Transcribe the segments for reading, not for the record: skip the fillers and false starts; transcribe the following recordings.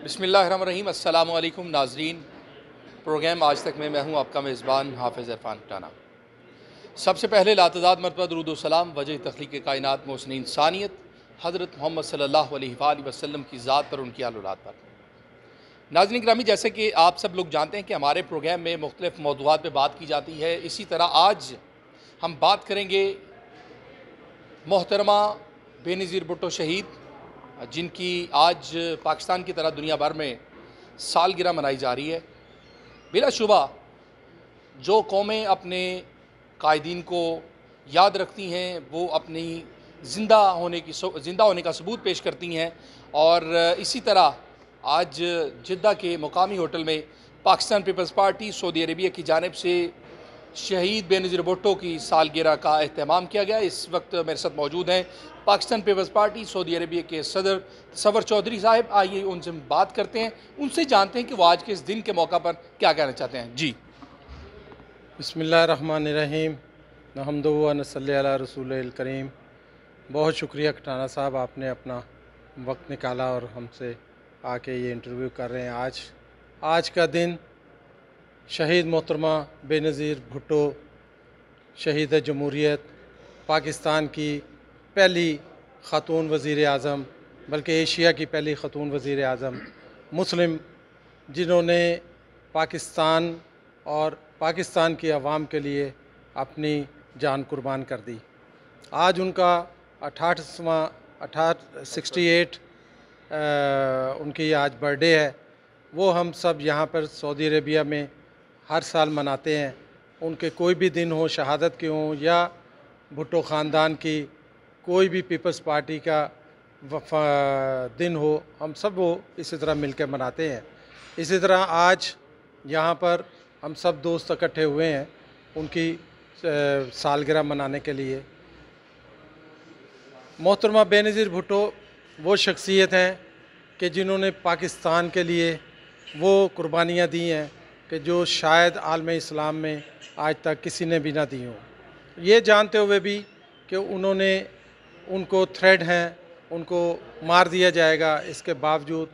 बिस्मिल्लाहिर्रहमानिर्रहीम। अस्सलामु अलैकुम नाज़रीन। प्रोग्राम आज तक में मैं हूँ आपका मेज़बान हाफ़िज़ इरफ़ान टाना। सबसे पहले लातदाद मरतबा दुरूद व सलाम वजह तख़लीक़ कायनात मोहसिन इंसानियत हज़रत मोहम्मद सल्लल्लाहु अलैहि वसल्लम की ज़ात पर, उनकी आल औलाद पर। नाज़रीन गिरामी, जैसे कि आप सब लोग जानते हैं कि हमारे प्रोग्राम में मुख्तलिफ़ मौज़ूआत पर बात की जाती है। इसी तरह आज हम बात करेंगे मोहतरमा बेनज़ीर भुट्टो शहीद, जिनकी आज पाकिस्तान की तरह दुनिया भर में सालगिरह मनाई जा रही है। बिलाशुबा जो कौमें अपने कायदीन को याद रखती हैं वो अपनी ज़िंदा होने का सबूत पेश करती हैं। और इसी तरह आज जिद्दा के मुकामी होटल में Pakistan Peoples Party Saudi Arabia की जानिब से शहीद बेनज़ीर भुट्टो की सालगिरह का एहतमाम किया गया। इस वक्त मेरे साथ मौजूद हैं Pakistan Peoples Party Saudi Arabia के सदर तसव्वुर चौधरी साहब। आइए उनसे बात करते हैं, उनसे जानते हैं कि वो आज के इस दिन के मौका पर क्या कहना चाहते हैं। जी बिस्मिल्लाहिर्रहमानिर्रहीम। नहमदु व नसल्ली अला रसूलिल करीम। बहुत शुक्रिया खटाना साहब, आपने अपना वक्त निकाला और हमसे आके ये इंटरव्यू कर रहे हैं। आज का दिन शहीद मोहतरमा बेनज़ीर भुट्टो शहीद जमहूरियत, पाकिस्तान की पहली ख़ातून वज़ीर आज़म, बल्कि एशिया की पहली ख़ातून वज़ीर आज़म मुस्लिम, जिन्होंने पाकिस्तान और पाकिस्तान की आवाम के लिए अपनी जान कुर्बान कर दी। आज उनका 68 उनकी आज बर्थडे है। वो हम सब यहाँ पर सऊदी अरेबिया में हर साल मनाते हैं। उनके कोई भी दिन हो, शहादत के हों या भुट्टो ख़ानदान की कोई भी पीपल्स पार्टी का दिन हो, हम सब वो इसी तरह मिलकर मनाते हैं। इसी तरह आज यहाँ पर हम सब दोस्त इकट्ठे हुए हैं उनकी सालगिरह मनाने के लिए। मोहतरमा बेनज़ीर भुट्टो वो शख्सियत हैं कि जिन्होंने पाकिस्तान के लिए वो कुर्बानियाँ दी हैं कि जो शायद आलम इस्लाम में आज तक किसी ने भी ना दी हों। ये जानते हुए भी कि उनको थ्रेट हैं, उनको मार दिया जाएगा, इसके बावजूद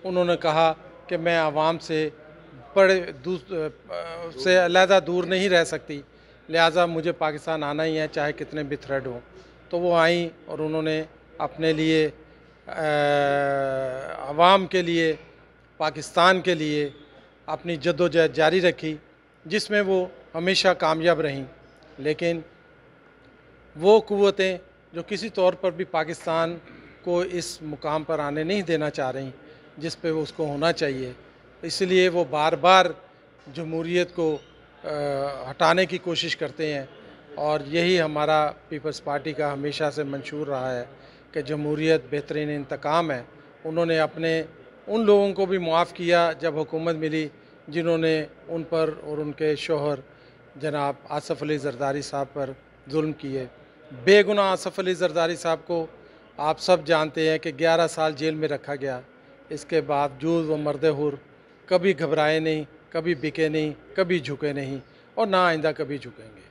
उन्होंने कहा कि मैं आवाम से अलहदा दूर नहीं रह सकती, लिहाजा मुझे पाकिस्तान आना ही है, चाहे कितने भी थ्रेट हों। तो वो आईं और उन्होंने अपने लिए, आवाम के लिए, पाकिस्तान के लिए अपनी जद्दोजहद जारी रखी, जिसमें वो हमेशा कामयाब रहीं। लेकिन वो क़ुव्वतें जो किसी तौर पर भी पाकिस्तान को इस मुकाम पर आने नहीं देना चाह रही जिस पे वो उसको होना चाहिए, इसलिए वो बार बार जमहूरियत को हटाने की कोशिश करते हैं। और यही हमारा पीपल्स पार्टी का हमेशा से मंशूर रहा है कि जमहूरियत बेहतरीन इंतकाम है। उन्होंने अपने उन लोगों को भी मुआफ़ किया जब हुकूमत मिली जिन्होंने उन पर और उनके शोहर जनाब आसफ़ अली ज़रदारी साहब पर जुल्म किए। बेगुनाह आसफ़ अली ज़रदारी साहब को आप सब जानते हैं कि 11 साल जेल में रखा गया। इसके बावजूद वो मर्द हुर कभी घबराए नहीं, कभी बिके नहीं, कभी झुके नहीं और ना आइंदा कभी झुकेंगे।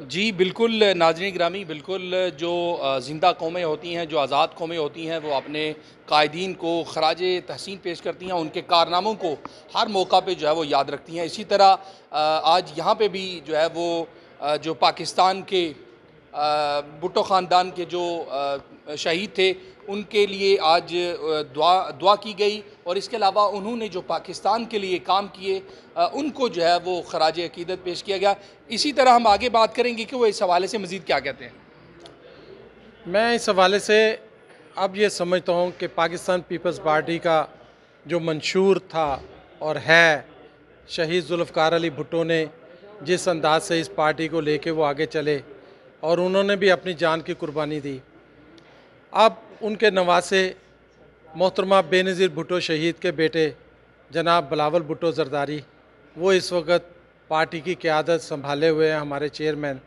जी बिल्कुल नाज़रीन गिरामी, बिल्कुल जो ज़िंदा कौमें होती हैं, जो आज़ाद कौमें होती हैं, वो अपने कायदीन को ख़राज तहसीन पेश करती हैं, उनके कारनामों को हर मौका पे जो है वो याद रखती हैं। इसी तरह आज यहाँ पे भी जो है वो जो पाकिस्तान के भुट्टो ख़ानदान के जो शहीद थे उनके लिए आज दुआ की गई। और इसके अलावा उन्होंने जो पाकिस्तान के लिए काम किए उनको जो है वो ख़राज अक़ीदत पेश किया गया। इसी तरह हम आगे बात करेंगे कि वो इस हवाले से मज़ीद क्या कहते हैं। मैं इस हवाले से अब ये समझता हूँ कि पाकिस्तान पीपल्स पार्टी का जो मंशूर था और है, शहीद ज़ुल्फ़िकार अली भुट्टो ने जिस अंदाज से इस पार्टी को लेके वो आगे चले और उन्होंने भी अपनी जान की कुर्बानी दी, अब उनके नवासे मोहतरमा बेनज़ीर भुट्टो शहीद के बेटे जनाब बिलावल भुट्टो ज़रदारी, वो इस वक्त पार्टी की क़यादत संभाले हुए हैं, हमारे चेयरमैन।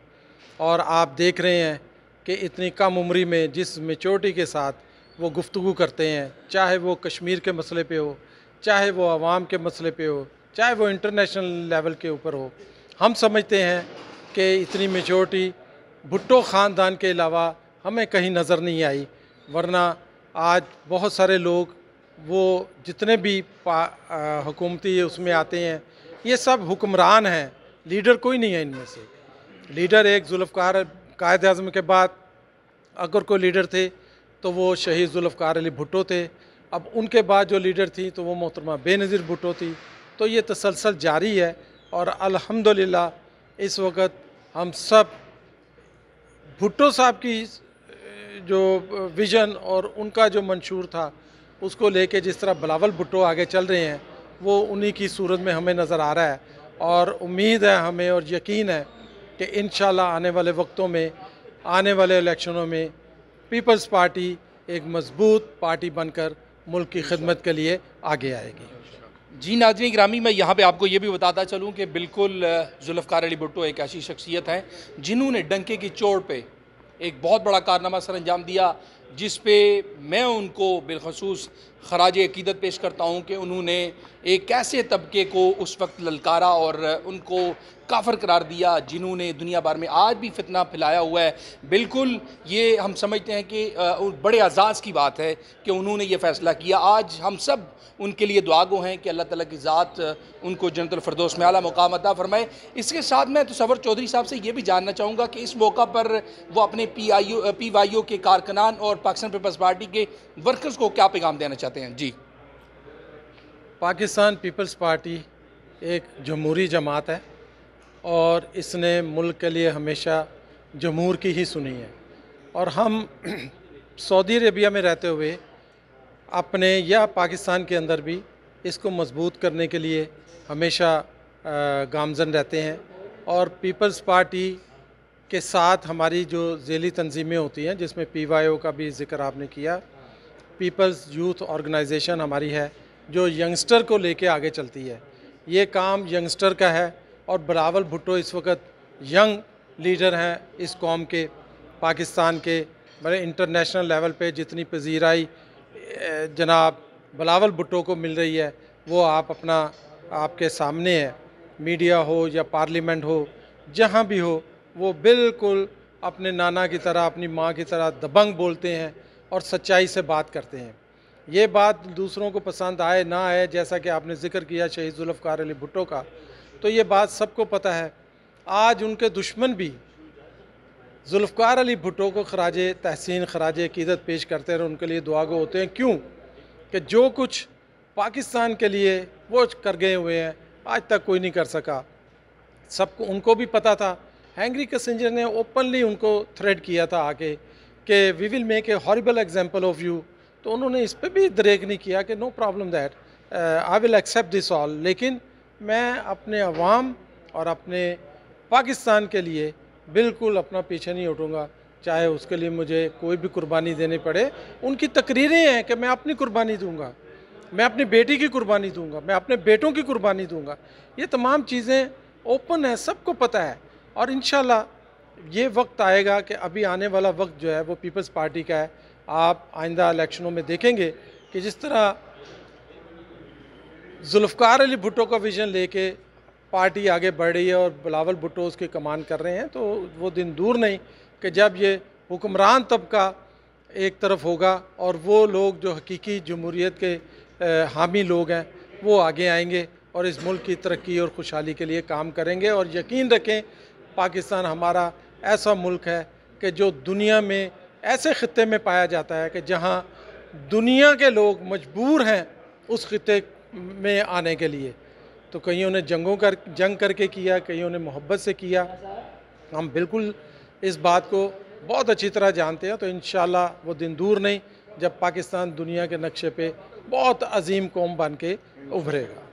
और आप देख रहे हैं कि इतनी कम उम्री में जिस मैच्योरिटी के साथ वो गुफ्तगू करते हैं, चाहे वो कश्मीर के मसले पे हो, चाहे वो आवाम के मसले पे हो, चाहे वो इंटरनेशनल लेवल के ऊपर हो, हम समझते हैं कि इतनी मैच्योरिटी भुट्टो ख़ानदान के अलावा हमें कहीं नज़र नहीं आई। वरना आज बहुत सारे लोग वो जितने भी हुकूमती उसमें आते हैं, ये सब हुक्मरान हैं, लीडर कोई नहीं है इनमें से। लीडर एक जुल्फ़िकार कायद आज़म के बाद अगर कोई लीडर थे तो वो शहीद जुल्फ़िकार अली भुट्टो थे। अब उनके बाद जो लीडर थी तो वो मोहतरमा बेनज़ीर भुट्टो थी। तो ये तसलसल जारी है और अल्हम्दुलिल्लाह इस वक्त हम सब भुट्टो साहब की जो विज़न और उनका जो मंशूर था उसको लेके जिस तरह बिलावल भुट्टो आगे चल रहे हैं, वो उन्हीं की सूरत में हमें नज़र आ रहा है। और उम्मीद है हमें और यकीन है कि इंशाल्लाह आने वाले वक्तों में, आने वाले इलेक्शनों में पीपल्स पार्टी एक मजबूत पार्टी बनकर मुल्क की खिदमत के लिए आगे आएगी। जी नाज़रीन गिरामी, मैं यहाँ पे आपको ये भी बताता चलूँ कि बिल्कुल जुल्फ़िकार अली भुट्टो एक ऐसी शख्सियत हैं जिन्होंने डंके की चोट पे एक बहुत बड़ा कारनामा सर अंजाम दिया, जिस पे मैं उनको बिलखसूस खराज अकीदत पेश करता हूँ कि उन्होंने एक ऐसे तबके को उस वक्त ललकारा और उनको काफर करार दिया जिन्होंने दुनिया भर में आज भी फितना फैलाया हुआ है। बिल्कुल ये हम समझते हैं कि बड़े एजाज़ की बात है कि उन्होंने ये फ़ैसला किया। आज हम सब उनके लिए दुआ गो हैं कि अल्लाह ताला की ज़ात उनको जन्नतुल फ़िरदौस में आला मुकाम अता फ़रमाए। इसके साथ मैं तसव्वुर चौधरी साहब से ये भी जानना चाहूँगा कि इस मौका पर वो अपने PYO के कारकुनान और पाकिस्तान पीपल्स पार्टी के वर्कर्स को क्या पैगाम देना चाहते हैं? जी, पाकिस्तान पीपल्स पार्टी एक जमहूरी जमात है और इसने मुल्क के लिए हमेशा जमहूर की ही सुनी है। और हम सऊदी अरेबिया में रहते हुए अपने या पाकिस्तान के अंदर भी इसको मजबूत करने के लिए हमेशा गामज़न रहते हैं। और पीपल्स पार्टी के साथ हमारी जो ज़ेली तंजीमें होती हैं, जिसमें PYO का भी ज़िक्र आपने किया, पीपल्स यूथ ऑर्गेनाइजेशन हमारी है जो यंगस्टर को लेके आगे चलती है। ये काम यंगस्टर का है और बिलावल भुट्टो इस वक्त यंग लीडर हैं इस कौम के, पाकिस्तान के। बड़े इंटरनेशनल लेवल पे जितनी पजीराई जनाब बिलावल भुट्टो को मिल रही है वो आपके सामने है। मीडिया हो या पार्लियामेंट हो, जहाँ भी हो, वो बिल्कुल अपने नाना की तरह, अपनी माँ की तरह दबंग बोलते हैं और सच्चाई से बात करते हैं। ये बात दूसरों को पसंद आए ना आए, जैसा कि आपने ज़िक्र किया शहीद जुल्फ़िकार अली भुट्टो का, तो ये बात सबको पता है। आज उनके दुश्मन भी जुल्फ़िकार अली भुट्टो को खराज तहसीन, खराज अकीदत पेश करते हैं और उनके लिए दुआ गो होते हैं। क्यों? कि जो कुछ पाकिस्तान के लिए वो कर गए हुए हैं आज तक कोई नहीं कर सका। सबको उनको भी पता था। हेनरी किसिंजर ने ओपनली उनको थ्रेट किया था आके कि we will make a horrible example of you. तो उन्होंने इस पर भी दरेक नहीं किया कि no problem that, I will accept this all. लेकिन मैं अपने अवाम और अपने पाकिस्तान के लिए बिल्कुल अपना पीछे नहीं हटूँगा, चाहे उसके लिए मुझे कोई भी कुर्बानी देनी पड़े। उनकी तकरीरें हैं कि मैं अपनी कुर्बानी दूंगा, मैं अपनी बेटी की कुर्बानी दूंगा, मैं अपने बेटों की कुर्बानी दूंगा। ये तमाम चीज़ें ओपन है, सबको पता है। और इंशाल्लाह ये वक्त आएगा कि अभी आने वाला वक्त जो है वो पीपल्स पार्टी का है। आप आइंदा इलेक्शनों में देखेंगे कि जिस तरह जुल्फ़िकार अली भुट्टो का विज़न लेके पार्टी आगे बढ़ रही है और बिलावल भुट्टो उसकी कमान कर रहे हैं, तो वो दिन दूर नहीं कि जब ये हुक्मरान तबका एक तरफ होगा और वो लोग जो हकीकी जमहूरियत के हामी लोग हैं वो आगे आएंगे और इस मुल्क की तरक्की और खुशहाली के लिए काम करेंगे। और यकीन रखें, पाकिस्तान हमारा ऐसा मुल्क है कि जो दुनिया में ऐसे ख़ित्ते में पाया जाता है कि जहाँ दुनिया के लोग मजबूर हैं उस ख़ित्ते में आने के लिए। तो कईयों ने जंग करके किया, कईयों ने मोहब्बत से किया। हम बिल्कुल इस बात को बहुत अच्छी तरह जानते हैं। तो इंशाल्लाह वो दिन दूर नहीं जब पाकिस्तान दुनिया के नक्शे पे बहुत अजीम कौम बन के उभरेगा।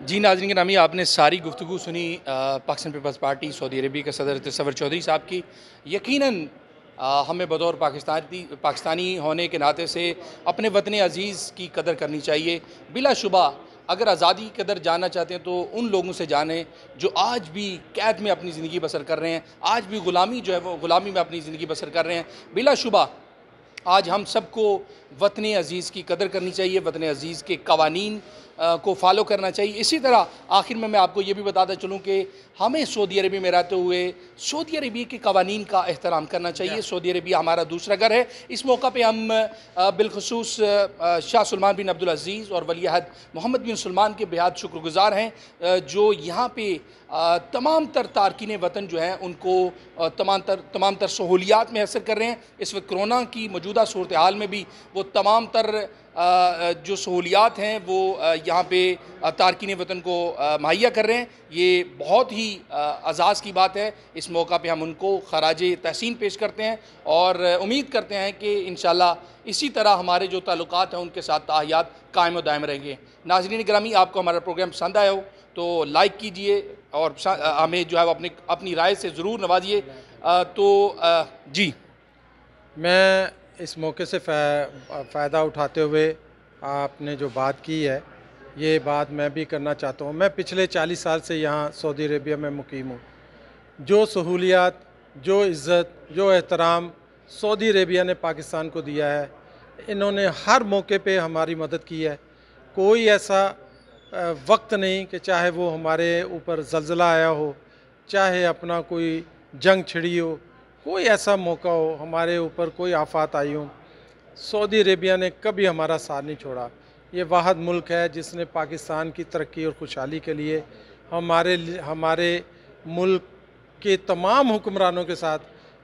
जी नाज़रीन गिरामी, आपने सारी गुफ्तगू सुनी Pakistan Peoples Party Saudi Arabia के सदर तसव्वुर चौधरी साहब की। यकीनन हमें बतौर पाकिस्तानी होने के नाते से अपने वतन अज़ीज़ की कदर करनी चाहिए। बिलाशुबा अगर आज़ादी की कदर जानना चाहते हैं तो उन लोगों से जानें जो आज भी कैद में अपनी ज़िंदगी बसर कर रहे हैं, आज भी ग़ुलामी जो है वो ग़ुलामी में अपनी ज़िंदगी बसर कर रहे हैं। बिलाशुबा आज हम सबको वतन अज़ीज़ की कदर करनी चाहिए, वतन अज़ीज़ के कवानीन को फॉलो करना चाहिए। इसी तरह आखिर में मैं आपको ये भी बताता चलूँ कि हमें सऊदी अरबिया में रहते हुए सऊदी अरबिया के कवानीन का एहतराम करना चाहिए। सऊदी अरबिया हमारा दूसरा घर है। इस मौका पे हम बिलखसूस शाह सलमान बिन अब्दुल अज़ीज़ और वली अहद मोहम्मद बिन सलमान के बेहद शुक्रगुज़ार हैं जो यहाँ पे तमाम तर तारकीन वतन जो हैं उनको तमाम तर सहूलियात में असर कर रहे हैं। इस वक्त कोरोना की मौजूदा सूरत हाल में भी वो तमाम तर जो सहूलियात हैं वो यहाँ पे तारकीन वतन को मुहैया कर रहे हैं। ये बहुत ही अज़ाज़ की बात है। इस मौका पे हम उनको खराज तहसीन पेश करते हैं और उम्मीद करते हैं कि इंशाअल्लाह इसी तरह हमारे जो ताल्लुकात हैं उनके साथ ताहियात कायम व दायम रहेंगे। नाज़रीन गिरामी, आपको हमारा प्रोग्राम पसंद आया हो तो लाइक कीजिए और हमें जो है वो अपनी राय से ज़रूर नवाजिए। जी, मैं इस मौके से फ़ायदा उठाते हुए आपने जो बात की है ये बात मैं भी करना चाहता हूँ। मैं पिछले 40 साल से यहाँ सऊदी अरेबिया में मुकीम हूँ। जो सहूलियात, जो इज़्ज़त, जो एहतराम सऊदी अरेबिया ने पाकिस्तान को दिया है, इन्होंने हर मौके पे हमारी मदद की है। कोई ऐसा वक्त नहीं कि चाहे वो हमारे ऊपर ज़लज़ला आया हो, चाहे अपना कोई जंग छिड़ी हो, कोई ऐसा मौका हो, हमारे ऊपर कोई आफत आई हो, सऊदी अरेबिया ने कभी हमारा साथ नहीं छोड़ा। ये वाहद मुल्क है जिसने पाकिस्तान की तरक्की और खुशहाली के लिए हमारे मुल्क के तमाम हुक्मरानों के साथ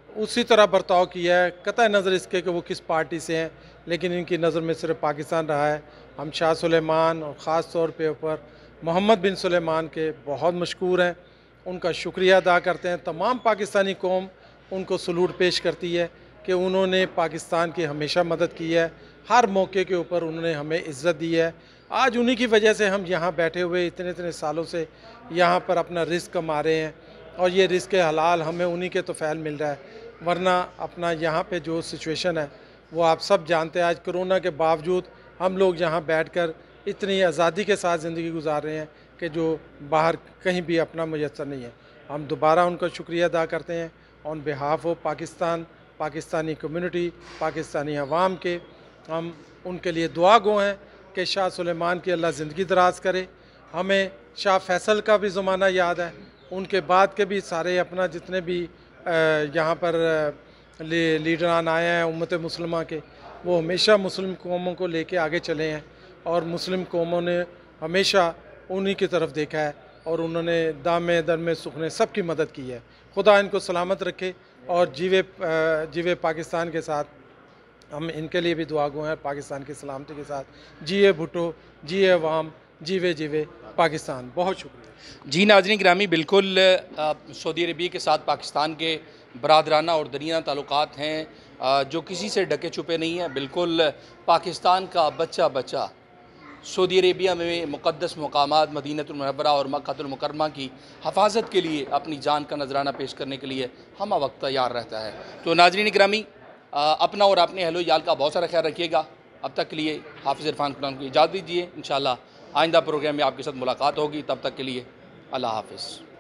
उसी तरह बर्ताव किया है, कतई नज़र इसके कि वो किस पार्टी से हैं, लेकिन इनकी नज़र में सिर्फ पाकिस्तान रहा है। हम शाह सुलेमान और ख़ास तौर पे ऊपर मोहम्मद बिन सुलेमान के बहुत मशकूर हैं, उनका शुक्रिया अदा करते हैं। तमाम पाकिस्तानी कौम उनको सलूट पेश करती है कि उन्होंने पाकिस्तान की हमेशा मदद की है, हर मौके के ऊपर उन्होंने हमें इज़्ज़त दी है। आज उन्हीं की वजह से हम यहाँ बैठे हुए इतने सालों से यहाँ पर अपना रिस्क कमा रहे हैं और ये रिस्क हलाल हमें उन्हीं के तोफ़ैल मिल रहा है। वरना अपना यहाँ पे जो सिचुएशन है वो आप सब जानते हैं। आज कोरोना के बावजूद हम लोग यहाँ बैठकर इतनी आज़ादी के साथ ज़िंदगी गुजार रहे हैं कि जो बाहर कहीं भी अपना मुयस्सर नहीं है। हम दोबारा उनका शुक्रिया अदा करते हैं on behalf of Pakistan, Pakistani community, Pakistani अवाम के। हम उनके लिए दुआ गो हैं कि शाह सुलेमान की अल्लाह ज़िंदगी दराज करे। हमें शाह फैसल का भी ज़माना याद है, उनके बाद के भी सारे अपना जितने भी यहाँ पर लीडरान आए हैं उम्मत मुसलमा के, वो हमेशा मुस्लिम कौमों को लेके आगे चले हैं और मुस्लिम कौमों ने हमेशा उन्हीं की तरफ देखा है और उन्होंने दामे दरमे सुखने सब की मदद की है। खुदा इनको सलामत रखे और जीवे पाकिस्तान के साथ। हम इनके लिए भी दुआ गो हैं पाकिस्तान की सलामती के साथ। जिए भुट्टो, जिए अवाम, जीवे पाकिस्तान। बहुत शुक्रिया। जी नाज़रीन गिरामी, बिल्कुल सऊदी अरबिया के साथ पाकिस्तान के बरादराना और दरीना ताल्लुकात हैं जो किसी से ढके छुपे नहीं हैं। बिल्कुल पाकिस्तान का बच्चा सऊदी अरेबिया में मुक़द्दस मकामात मदीनतुल मुनव्वरा और मक्कातुल मुकर्रमा की हफाजत के लिए अपनी जान का नजराना पेश करने के लिए हम वक्त तैयार रहता है। तो नाज़रीन गिरामी, अपना और अपने अहलो याल का बहुत सारा ख्याल रखिएगा। अब तक के लिए हाफिज़ इरफान खुदा को इजाज़त दीजिए। इंशाअल्लाह आइंदा प्रोग्राम में आपके साथ मुलाकात होगी। तब तक के लिए अल्लाह हाफ़िज़।